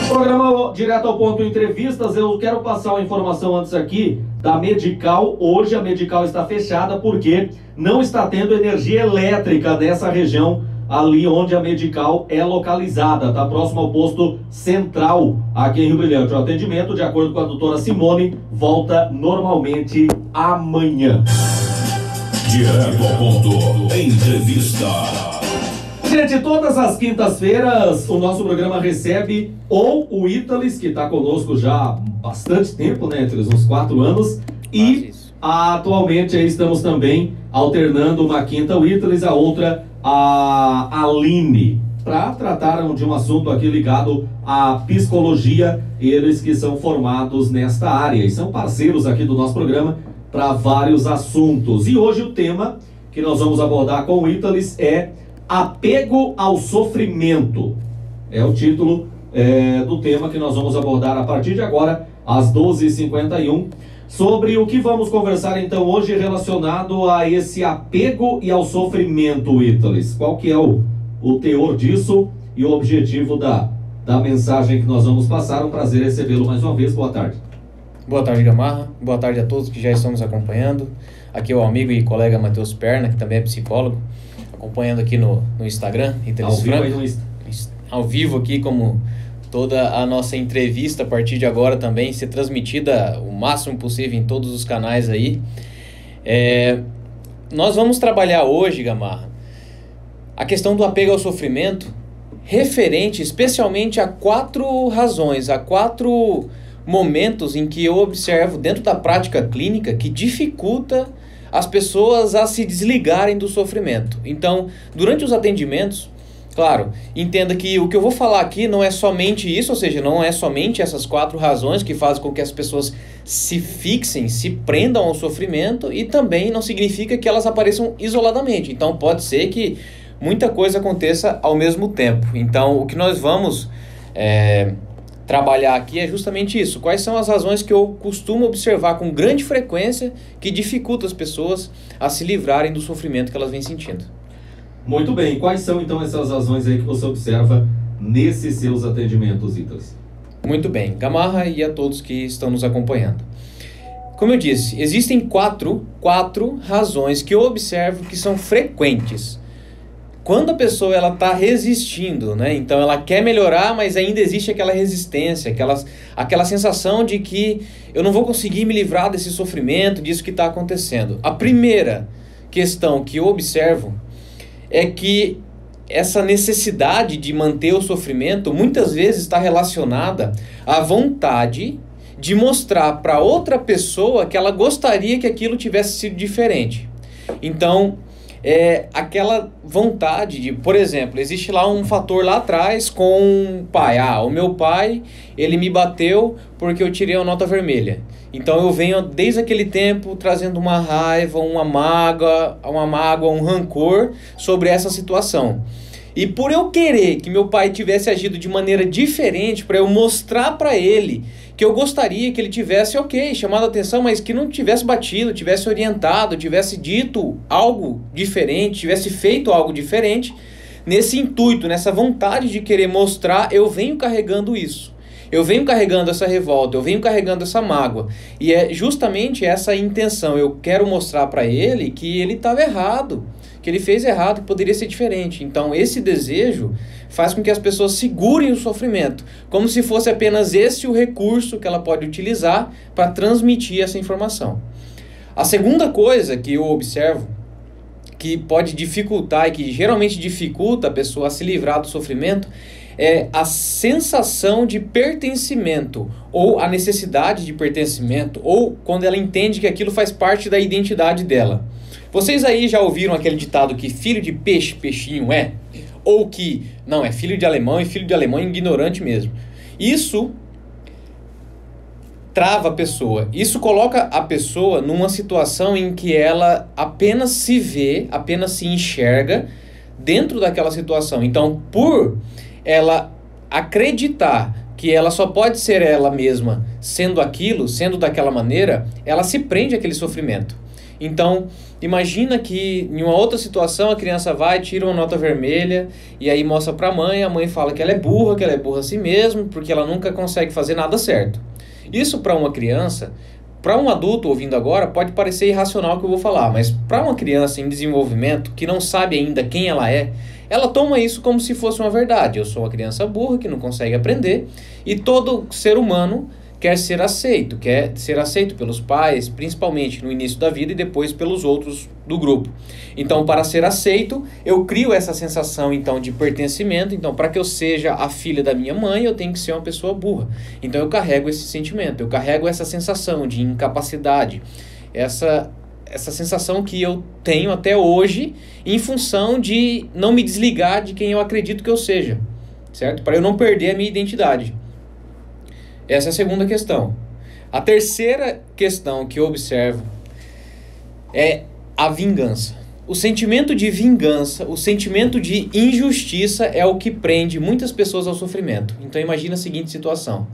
Programa direto ao ponto, entrevistas. Eu quero passar uma informação antes aqui da Medical. Hoje a Medical está fechada porque não está tendo energia elétrica nessa região ali onde a Medical é localizada. Está próximo ao posto central aqui em Rio Brilhante. O atendimento, de acordo com a doutora Simone, volta normalmente amanhã. Direto ao ponto, entrevista. Gente, todas as quintas-feiras o nosso programa recebe ou o Italis, que está conosco já há bastante tempo, né, entre uns 4 anos, e atualmente aí estamos também alternando uma quinta o Italis, a outra a Aline, para tratar de um assunto aqui ligado à psicologia, eles que são formados nesta área e são parceiros aqui do nosso programa para vários assuntos. E hoje o tema que nós vamos abordar com o Italis é apego ao sofrimento. É o título do tema que nós vamos abordar a partir de agora, às 12h51, sobre o que vamos conversar então hoje relacionado a esse apego e ao sofrimento, Italis. Qual que é o teor disso e o objetivo da mensagem que nós vamos passar? Um prazer recebê-lo mais uma vez. Boa tarde. Boa tarde, Gamarra. Boa tarde a todos que já estão nos acompanhando. Aqui é o amigo e colega Matheus Perna, que também é psicólogo, acompanhando aqui no Instagram. Ao vivo aqui, como toda a nossa entrevista a partir de agora também ser transmitida o máximo possível em todos os canais aí. Nós vamos trabalhar hoje, Gamarra, a questão do apego ao sofrimento, referente especialmente a 4 razões, a 4 momentos em que eu observo dentro da prática clínica que dificulta as pessoas a se desligarem do sofrimento. Então, durante os atendimentos, claro, entenda que o que eu vou falar aqui não é somente isso, ou seja, não é somente essas 4 razões que fazem com que as pessoas se fixem, se prendam ao sofrimento, e também não significa que elas apareçam isoladamente. Então, pode ser que muita coisa aconteça ao mesmo tempo. Então, o que nós vamos trabalhar aqui é justamente isso. Quais são as razões que eu costumo observar com grande frequência que dificultam as pessoas a se livrarem do sofrimento que elas vêm sentindo? Muito bem. Quais são então essas razões aí que você observa nesses seus atendimentos, Italis? Muito bem. Gamarra e a todos que estão nos acompanhando. Como eu disse, existem quatro razões que eu observo que são frequentes. Quando a pessoa está resistindo, né? Então ela quer melhorar, mas ainda existe aquela resistência, aquela sensação de que eu não vou conseguir me livrar desse sofrimento, disso que está acontecendo. A primeira questão que eu observo é que essa necessidade de manter o sofrimento muitas vezes está relacionada à vontade de mostrar para outra pessoa que ela gostaria que aquilo tivesse sido diferente. Então, aquela vontade de, por exemplo, existe lá um fator lá atrás com o pai. O meu pai, ele me bateu porque eu tirei a nota vermelha. Então eu venho desde aquele tempo trazendo uma raiva, uma mágoa, um rancor sobre essa situação. E por eu querer que meu pai tivesse agido de maneira diferente, para eu mostrar para ele que eu gostaria que ele tivesse, chamado a atenção, mas que não tivesse batido, tivesse orientado, tivesse dito algo diferente, tivesse feito algo diferente, nesse intuito, nessa vontade de querer mostrar, eu venho carregando isso. Eu venho carregando essa revolta, eu venho carregando essa mágoa. E é justamente essa intenção. Eu quero mostrar para ele que ele estava errado, que ele fez errado, que poderia ser diferente. Então esse desejo faz com que as pessoas segurem o sofrimento, como se fosse apenas esse o recurso que ela pode utilizar para transmitir essa informação. A segunda coisa que eu observo, que pode dificultar e que geralmente dificulta a pessoa a se livrar do sofrimento, é a sensação de pertencimento, ou a necessidade de pertencimento, ou quando ela entende que aquilo faz parte da identidade dela. Vocês aí já ouviram aquele ditado que filho de peixe, peixinho é? Ou que, não, é filho de alemão e filho de alemão é ignorante mesmo. Isso trava a pessoa. Isso coloca a pessoa numa situação em que ela apenas se vê, apenas se enxerga dentro daquela situação. Então, por ela acreditar que ela só pode ser ela mesma sendo aquilo, sendo daquela maneira, ela se prende àquele sofrimento. Então, imagina que em uma outra situação a criança vai, tira uma nota vermelha e aí mostra para a mãe fala que ela é burra assim mesmo, porque ela nunca consegue fazer nada certo. Isso para uma criança, para um adulto ouvindo agora, pode parecer irracional o que eu vou falar, mas para uma criança em desenvolvimento, que não sabe ainda quem ela toma isso como se fosse uma verdade. Eu sou uma criança burra que não consegue aprender e todo ser humano quer ser aceito pelos pais, principalmente no início da vida e depois pelos outros do grupo. Então, para ser aceito, eu crio essa sensação então de pertencimento. Então, para que eu seja a filha da minha mãe, eu tenho que ser uma pessoa burra. Então, eu carrego esse sentimento, eu carrego essa sensação de incapacidade, essa sensação que eu tenho até hoje em função de não me desligar de quem eu acredito que eu seja, certo? Para eu não perder a minha identidade. Essa é a segunda questão. A terceira questão que eu observo é a vingança. O sentimento de vingança, o sentimento de injustiça é o que prende muitas pessoas ao sofrimento. Então imagina a seguinte situação.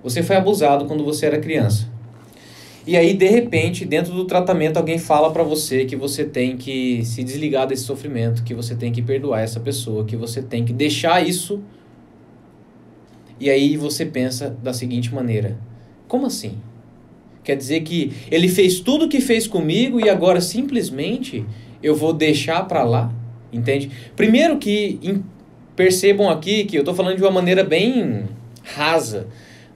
Você foi abusado quando você era criança. E aí, de repente, dentro do tratamento, alguém fala pra você que você tem que se desligar desse sofrimento, que você tem que perdoar essa pessoa, que você tem que deixar isso. E aí você pensa da seguinte maneira: como assim? Quer dizer que ele fez tudo o que fez comigo e agora simplesmente eu vou deixar pra lá? Entende? Primeiro que percebam aqui que eu tô falando de uma maneira bem rasa,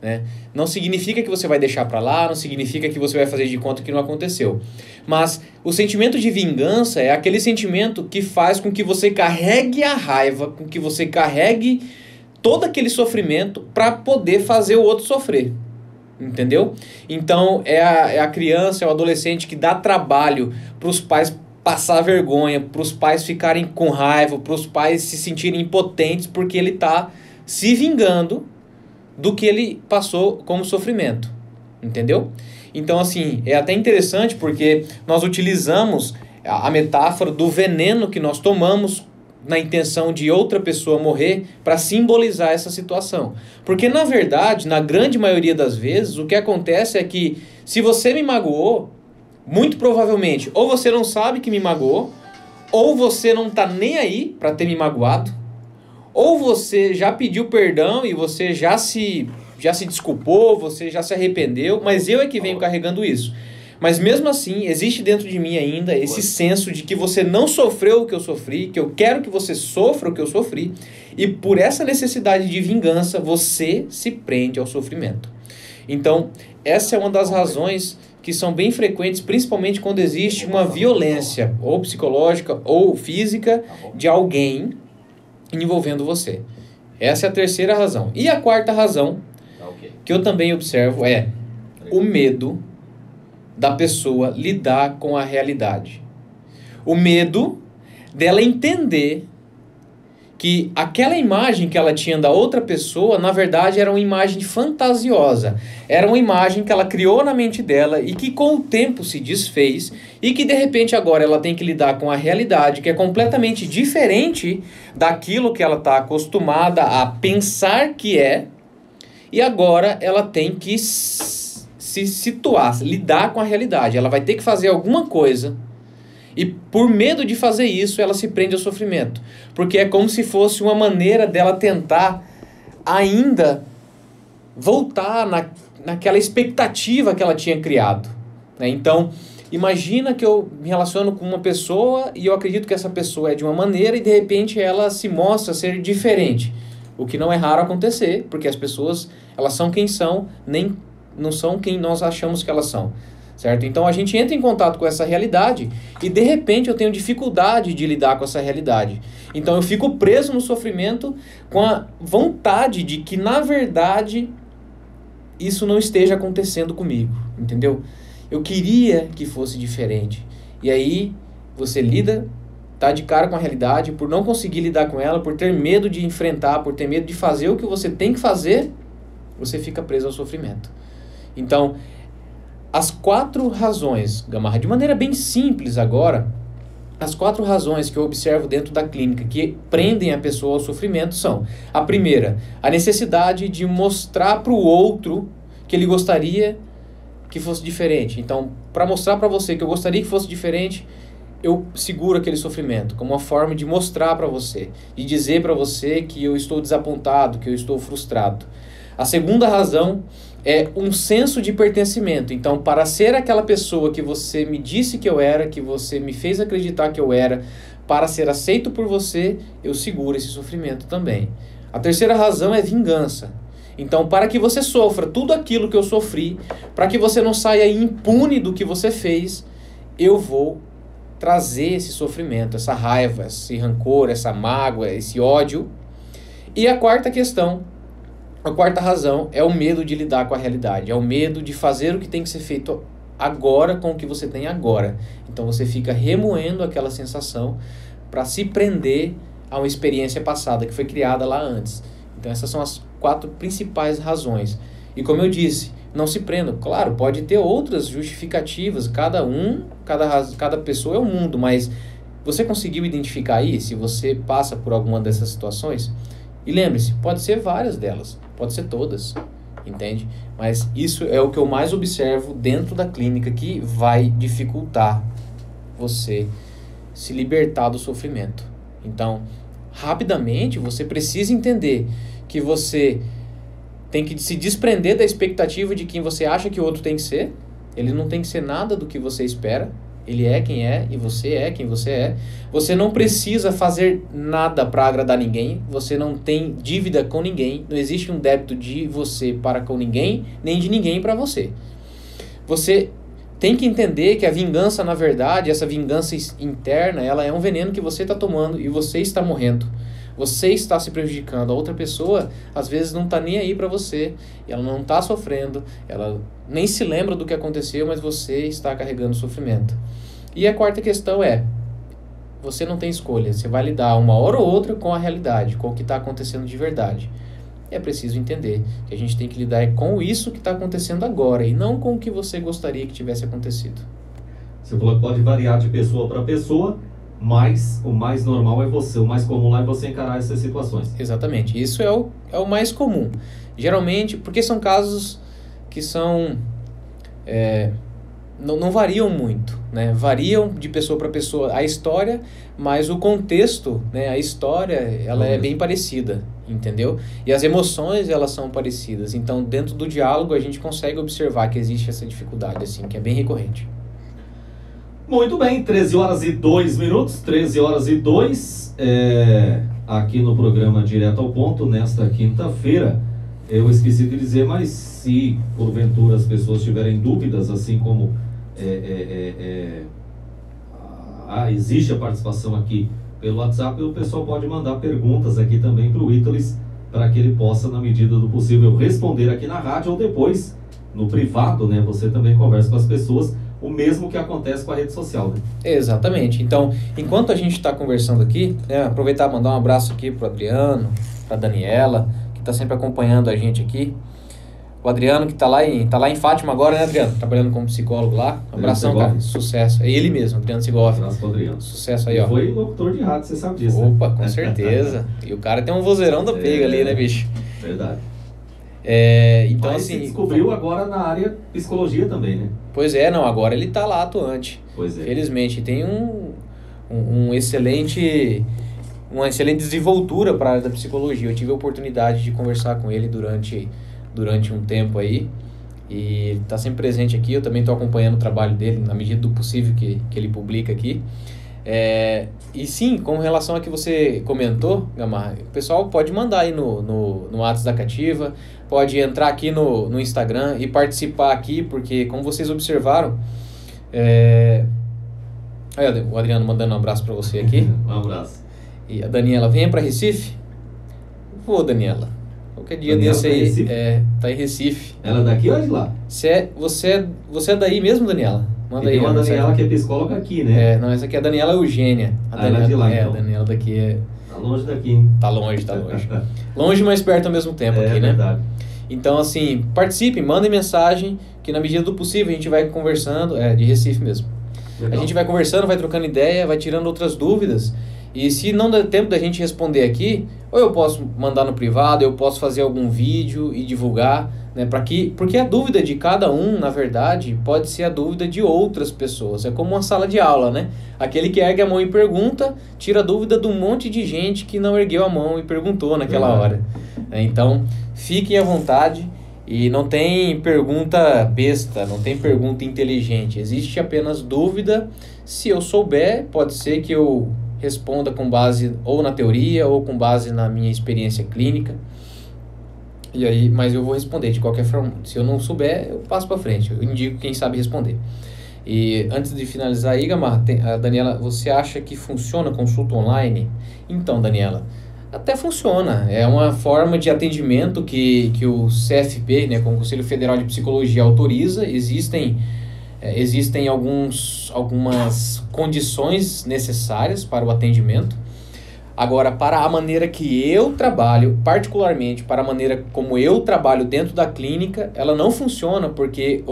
né? Não significa que você vai deixar pra lá, não significa que você vai fazer de conta que não aconteceu. Mas o sentimento de vingança é aquele sentimento que faz com que você carregue a raiva, com que você carregue todo aquele sofrimento para poder fazer o outro sofrer, entendeu? Então é a criança, é o adolescente que dá trabalho para os pais passar vergonha, para os pais ficarem com raiva, para os pais se sentirem impotentes porque ele está se vingando do que ele passou como sofrimento, entendeu? Então assim, é até interessante porque nós utilizamos a metáfora do veneno que nós tomamos na intenção de outra pessoa morrer para simbolizar essa situação. Porque na verdade, na grande maioria das vezes, o que acontece é que se você me magoou, muito provavelmente ou você não sabe que me magoou, ou você não tá nem aí para ter me magoado, ou você já pediu perdão e você já se desculpou, você já se arrependeu, mas eu é que venho carregando isso. Mas mesmo assim, existe dentro de mim ainda esse senso de que você não sofreu o que eu sofri, que eu quero que você sofra o que eu sofri, e por essa necessidade de vingança, você se prende ao sofrimento. Então, essa é uma das razões que são bem frequentes, principalmente quando existe uma violência, ou psicológica ou física, de alguém envolvendo você. Essa é a terceira razão. E a quarta razão, que eu também observo, é o medo da pessoa lidar com a realidade. O medo dela entender que aquela imagem que ela tinha da outra pessoa, na verdade, era uma imagem fantasiosa. Era uma imagem que ela criou na mente dela e que com o tempo se desfez e que, de repente, agora ela tem que lidar com a realidade, que é completamente diferente daquilo que ela está acostumada a pensar que é, e agora ela tem que se situar, lidar com a realidade. Ela vai ter que fazer alguma coisa e por medo de fazer isso ela se prende ao sofrimento, porque é como se fosse uma maneira dela tentar ainda voltar naquela expectativa que ela tinha criado, né? Então imagina que eu me relaciono com uma pessoa e eu acredito que essa pessoa é de uma maneira e de repente ela se mostra ser diferente, o que não é raro acontecer, porque as pessoas, elas são quem são, não são quem nós achamos que elas são, certo? Então a gente entra em contato com essa realidade e de repente eu tenho dificuldade de lidar com essa realidade. Então eu fico preso no sofrimento com a vontade de que na verdade isso não esteja acontecendo comigo, entendeu? Eu queria que fosse diferente. E aí você tá de cara com a realidade, por não conseguir lidar com ela, por ter medo de enfrentar, por ter medo de fazer o que você tem que fazer, você fica preso ao sofrimento. Então, as 4 razões, Gamarra, de maneira bem simples agora, as 4 razões que eu observo dentro da clínica que prendem a pessoa ao sofrimento são: a primeira, a necessidade de mostrar para o outro que ele gostaria que fosse diferente. Então, para mostrar para você que eu gostaria que fosse diferente, eu seguro aquele sofrimento como uma forma de mostrar para você, de dizer para você que eu estou desapontado, que eu estou frustrado. A segunda razão é um senso de pertencimento. Então, para ser aquela pessoa que você me disse que eu era, que você me fez acreditar que eu era, para ser aceito por você, eu seguro esse sofrimento também. A terceira razão é vingança. Então, para que você sofra tudo aquilo que eu sofri, para que você não saia impune do que você fez, eu vou trazer esse sofrimento, essa raiva, esse rancor, essa mágoa, esse ódio. E a quarta questão, a quarta razão é o medo de lidar com a realidade, é o medo de fazer o que tem que ser feito agora com o que você tem agora. Então você fica remoendo aquela sensação para se prender a uma experiência passada que foi criada lá antes. Então essas são as 4 principais razões. E como eu disse, não se prendam. Claro, pode ter outras justificativas, cada pessoa é um mundo, mas você conseguiu identificar aí se você passa por alguma dessas situações? E lembre-se, pode ser várias delas, pode ser todas, entende? Mas isso é o que eu mais observo dentro da clínica que vai dificultar você se libertar do sofrimento. Então, rapidamente, você precisa entender que você tem que se desprender da expectativa de quem você acha que o outro tem que ser. Ele não tem que ser nada do que você espera. Ele é quem é e você é quem você é. Você não precisa fazer nada para agradar ninguém. Você não tem dívida com ninguém. Não existe um débito de você para com ninguém, nem de ninguém para você. Você tem que entender que a vingança, na verdade, essa vingança interna, ela é um veneno que você está tomando e você está morrendo. Você está se prejudicando. A outra pessoa, às vezes, não está nem aí para você. Ela não está sofrendo. Ela nem se lembra do que aconteceu, mas você está carregando sofrimento. E a quarta questão é, você não tem escolha. Você vai lidar uma hora ou outra com a realidade, com o que está acontecendo de verdade. É preciso entender que a gente tem que lidar com isso que está acontecendo agora e não com o que você gostaria que tivesse acontecido. Você falou que pode variar de pessoa para pessoa, mas o mais normal é você, o mais comum lá é você encarar essas situações. Exatamente, isso é o mais comum. Geralmente, porque são casos que são... não variam muito, né? Variam de pessoa para pessoa a história, mas o contexto, né? A história, ela é bem parecida, entendeu? E as emoções, elas são parecidas. Então, dentro do diálogo, a gente consegue observar que existe essa dificuldade, assim, que é bem recorrente. Muito bem, 13 horas e 2 minutos, 13 horas e 2, aqui no programa Direto ao Ponto, nesta quinta-feira. Eu esqueci de dizer, mas se porventura as pessoas tiverem dúvidas, assim como existe a participação aqui pelo WhatsApp, o pessoal pode mandar perguntas aqui também para o Italis, para que ele possa, na medida do possível, responder aqui na rádio ou depois, no privado, né? Você também conversa com as pessoas, o mesmo que acontece com a rede social, né? Exatamente. Então, enquanto a gente está conversando aqui, aproveitar e mandar um abraço aqui para o Adriano, para a Daniela, que está sempre acompanhando a gente aqui. O Adriano, que está lá em Fátima agora, né, Adriano? Trabalhando como psicólogo lá. Um abração, cara. Sucesso. É ele mesmo, Adriano Segoff. Um abraço pro Adriano. Sucesso aí, ó. Foi locutor de rádio, você sabe disso, Opa, né? Com certeza. E o cara tem um vozeirão da pega ali, né, bicho? Verdade. Então, mas assim... descobriu agora na área psicologia também, né? Pois é, não, agora ele tá lá atuante. Pois é. Felizmente, tem uma excelente desenvoltura para a área da psicologia. Eu tive a oportunidade de conversar com ele durante um tempo aí, e ele está sempre presente aqui. Eu também estou acompanhando o trabalho dele na medida do possível que ele publica aqui. E sim, com relação a que você comentou, Gamarra, o pessoal pode mandar aí no WhatsApp da Cativa, pode entrar aqui no Instagram e participar aqui, porque como vocês observaram, aí o Adriano mandando um abraço para você aqui. Um abraço. E a Daniela, venha para Recife? Vou, Daniela. Qualquer dia Daniela desse tá aí, tá em Recife. Ela é daqui ou é de lá? Você é daí mesmo, Daniela? Manda aí. Tem uma Daniela que é psicóloga aqui, né? Não, essa aqui é a Daniela Eugênia. Ela é de lá, então. A Daniela daqui Tá longe daqui, hein? Tá longe. Longe, mas perto ao mesmo tempo aqui, né? É verdade. Então, assim, participem, mandem mensagem, que na medida do possível a gente vai conversando, de Recife mesmo. Legal. A gente vai conversando, vai trocando ideia, vai tirando outras dúvidas. E se não der tempo da gente responder aqui, ou eu posso mandar no privado, eu posso fazer algum vídeo e divulgar, né? Porque a dúvida de cada um, na verdade, pode ser a dúvida de outras pessoas. É como uma sala de aula, né? Aquele que ergue a mão e pergunta, tira a dúvida de um monte de gente que não ergueu a mão e perguntou naquela hora. Então, fiquem à vontade e não tem pergunta besta, não tem pergunta inteligente. Existe apenas dúvida. Se eu souber, pode ser que eu responda com base ou na teoria ou com base na minha experiência clínica. E aí, mas eu vou responder de qualquer forma. Se eu não souber, eu passo para frente. Eu indico quem sabe responder. E antes de finalizar aí, Gamarra, a Daniela, você acha que funciona consulta online? Então, Daniela, até funciona. É uma forma de atendimento que o CFP, né, como Conselho Federal de Psicologia, autoriza. Existem algumas condições necessárias para o atendimento. Agora, para a maneira que eu trabalho, particularmente para a maneira como eu trabalho dentro da clínica, ela não funciona porque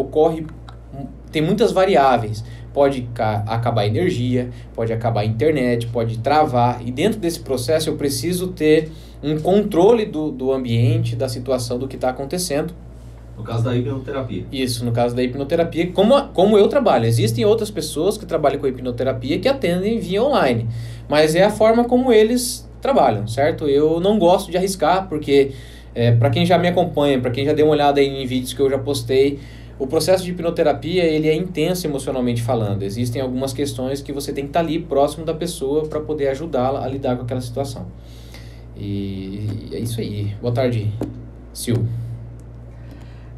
tem muitas variáveis. Pode acabar a energia, pode acabar a internet, pode travar. E dentro desse processo eu preciso ter um controle do ambiente, da situação, do que está acontecendo. No caso da hipnoterapia. Isso, no caso da hipnoterapia, como eu trabalho. Existem outras pessoas que trabalham com hipnoterapia que atendem via online. Mas é a forma como eles trabalham, certo? Eu não gosto de arriscar, porque para quem já me acompanha, para quem já deu uma olhada aí em vídeos que eu já postei, o processo de hipnoterapia ele é intenso emocionalmente falando. Existem algumas questões que você tem que estar ali próximo da pessoa para poder ajudá-la a lidar com aquela situação. E é isso aí. Boa tarde, Sil.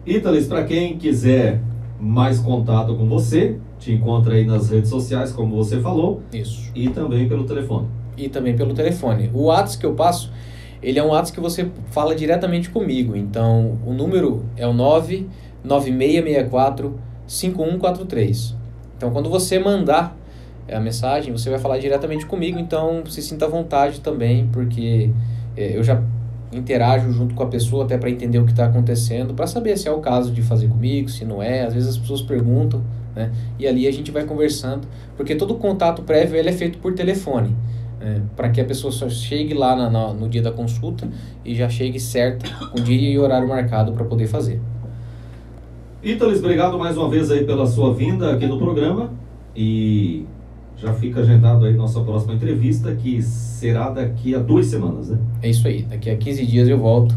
Italis, para quem quiser mais contato com você, te encontra aí nas redes sociais, como você falou. Isso. E também pelo telefone. O WhatsApp que eu passo, ele é um WhatsApp que você fala diretamente comigo. Então, o número é o 99664-5143. Então, quando você mandar a mensagem, você vai falar diretamente comigo. Então, se sinta à vontade também, porque eu já interajo junto com a pessoa até para entender o que está acontecendo, para saber se é o caso de fazer comigo, se não é. Às vezes as pessoas perguntam, né? E ali a gente vai conversando, porque todo contato prévio ele é feito por telefone, né? Para que a pessoa só chegue lá no dia da consulta e já chegue certa, com dia e horário marcado para poder fazer. Italis, obrigado mais uma vez aí pela sua vinda aqui no programa e já fica agendado aí nossa próxima entrevista, que será daqui a 2 semanas, né? É isso aí, daqui a 15 dias eu volto.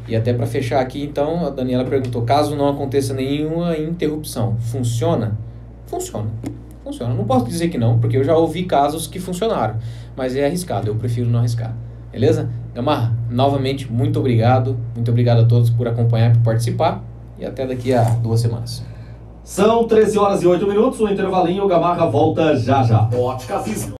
E até para fechar aqui, então, a Daniela perguntou, caso não aconteça nenhuma interrupção, funciona? Funciona. Não posso dizer que não, porque eu já ouvi casos que funcionaram, mas é arriscado, eu prefiro não arriscar. Beleza? Gamarra, novamente, muito obrigado a todos por acompanhar, por participar, e até daqui a 2 semanas. São 13 horas e 8 minutos, o intervalinho, o Gamarra volta já já. Ótica Visão.